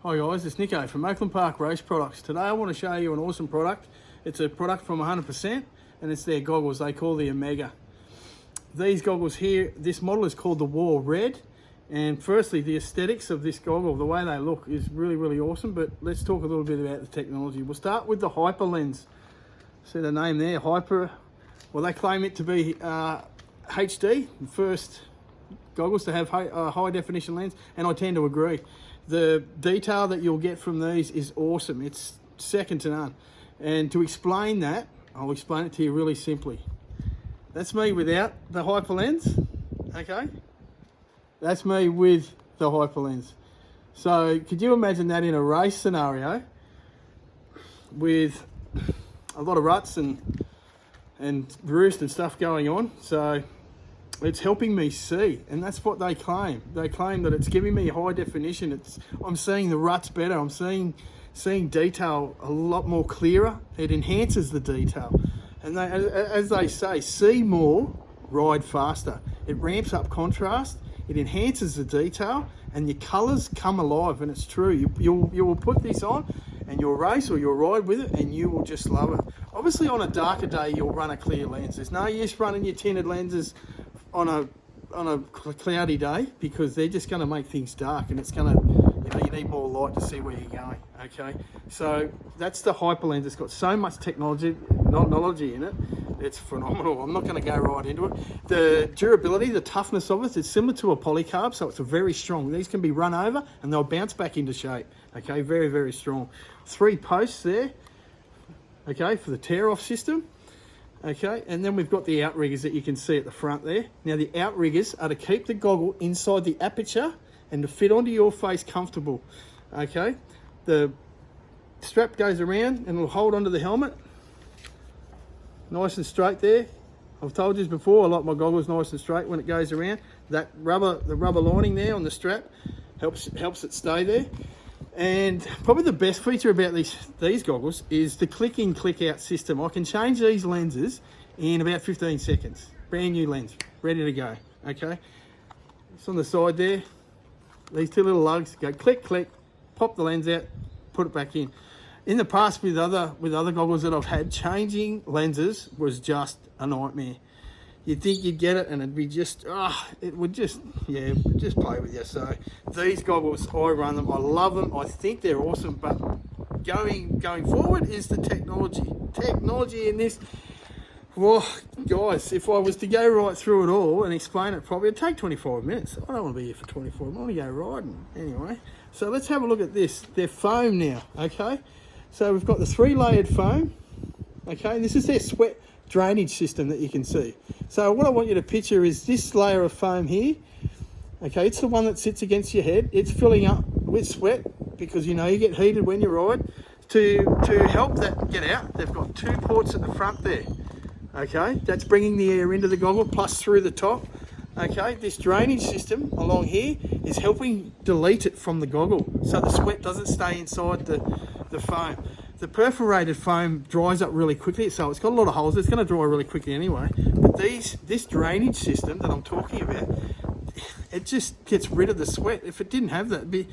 Hi guys, it's Nicko from Oakland Park Race Products. Today I want to show you an awesome product. It's a product from 100% and it's their goggles. They call the Armega. These goggles here, this model is called the War Red. And firstly, the aesthetics of this goggle, the way they look is really awesome. But let's talk a little bit about the technology. We'll start with the Hyper lens. See the name there, Hyper. Well, they claim it to be HD, the first goggles to have a high definition lens, and I tend to agree. The detail that you'll get from these is awesome. It's second to none. And to explain that, I'll explain it to you really simply. That's me without the Hyper lens, okay? That's me with the Hyper lens. So could you imagine that in a race scenario with a lot of ruts and roost and stuff going on? So it's helping me see, and that's what they claim. They claim that it's giving me high definition. I'm seeing the ruts better. I'm seeing detail a lot more clearer. It enhances the detail. And as they say, see more, ride faster. It ramps up contrast. It enhances the detail, and your colours come alive. And it's true. You will put this on, and you'll race or you'll ride with it, and you will just love it. Obviously, on a darker day, you'll run a clear lens. There's no use running your tinted lenses on a cloudy day, because they're just going to make things dark, and it's going to, you need more light to see where you're going. Okay, so that's the Hyper lens. It's got so much technology in it. It's phenomenal. I'm not going to go right into it. The durability, the toughness of it, it's similar to a polycarb, so it's a very strong. These can be run over and they'll bounce back into shape. Okay, very strong. 3 posts there, okay, for the tear-off system. Okay, and then we've got the outriggers that you can see at the front there. Now the outriggers are to keep the goggle inside the aperture and to fit onto your face comfortable. Okay, the strap goes around and will hold onto the helmet. Nice and straight there. I've told you before, I like my goggles nice and straight when it goes around. The rubber lining there on the strap helps it stay there. And probably the best feature about these goggles is the click in, click out system. I can change these lenses in about 15 seconds. Brand new lens, ready to go, okay? It's on the side there. These 2 little lugs go click, click, pop the lens out, put it back in. In the past with other goggles that I've had, changing lenses was just a nightmare. You'd think you'd get it and it'd be just, it would just play with you. So these goggles, I run them, I love them, I think they're awesome, but going forward is the technology in this. Well, guys, if I was to go right through it all and explain it properly, it'd take 25 minutes. I don't want to be here for 24 minutes, I want to go riding anyway. So let's have a look at this. They're foam now, okay? So we've got the 3-layered foam, okay? And this is their sweat drainage system that you can see. So what I want you to picture is this layer of foam here. Okay, it's the one that sits against your head. It's filling up with sweat because you get heated when you ride. To help that get out, they've got 2 ports at the front there. Okay, that's bringing the air into the goggle plus through the top. Okay, this drainage system along here is helping delete it from the goggle so the sweat doesn't stay inside the foam. The perforated foam dries up really quickly, so it's got a lot of holes. It's going to dry really quickly anyway. But this drainage system that I'm talking about, it just gets rid of the sweat. If it didn't have that, it'd be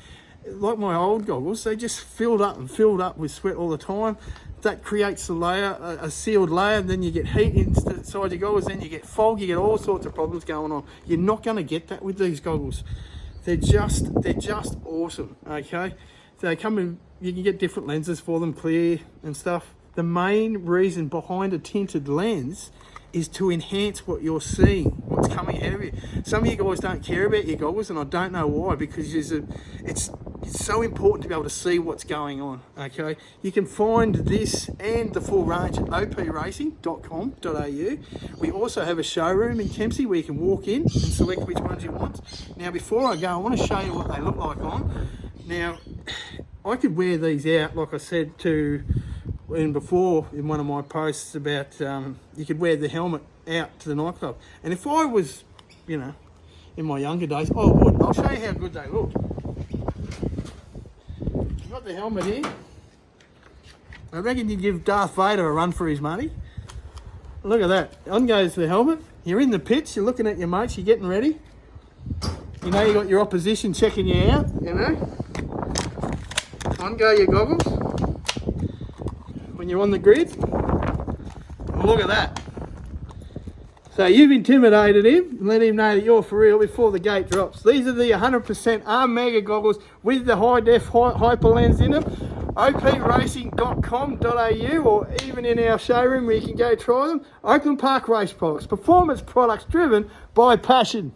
like my old goggles. They just filled up with sweat all the time. That creates a layer, a sealed layer. Then you get heat inside your goggles. Then you get fog. You get all sorts of problems going on. You're not going to get that with these goggles. They're just awesome. Okay, they come in. You can get different lenses for them, clear and stuff. The main reason behind a tinted lens is to enhance what you're seeing, what's coming ahead of you. Some of you guys don't care about your goggles, and I don't know why, because it's so important to be able to see what's going on, okay? You can find this and the full range at opracing.com.au. We also have a showroom in Kempsey where you can walk in and select which ones you want. Now, before I go, I want to show you what they look like on. Now, I could wear these out, like I said in one of my posts about you could wear the helmet out to the nightclub. And if I was, in my younger days, I would. I'll show you how good they look. I've got the helmet here. I reckon you'd give Darth Vader a run for his money. Look at that. On goes the helmet. You're in the pits, you're looking at your mates, you're getting ready. You got your opposition checking you out, on go your goggles when you're on the grid. Look at that. So you've intimidated him and let him know that you're for real before the gate drops. These are the 100% Armega goggles with the high-def hyper lens in them. opracing.com.au, or even in our showroom where you can go try them. Oakland Park Race Products. Performance products driven by passion.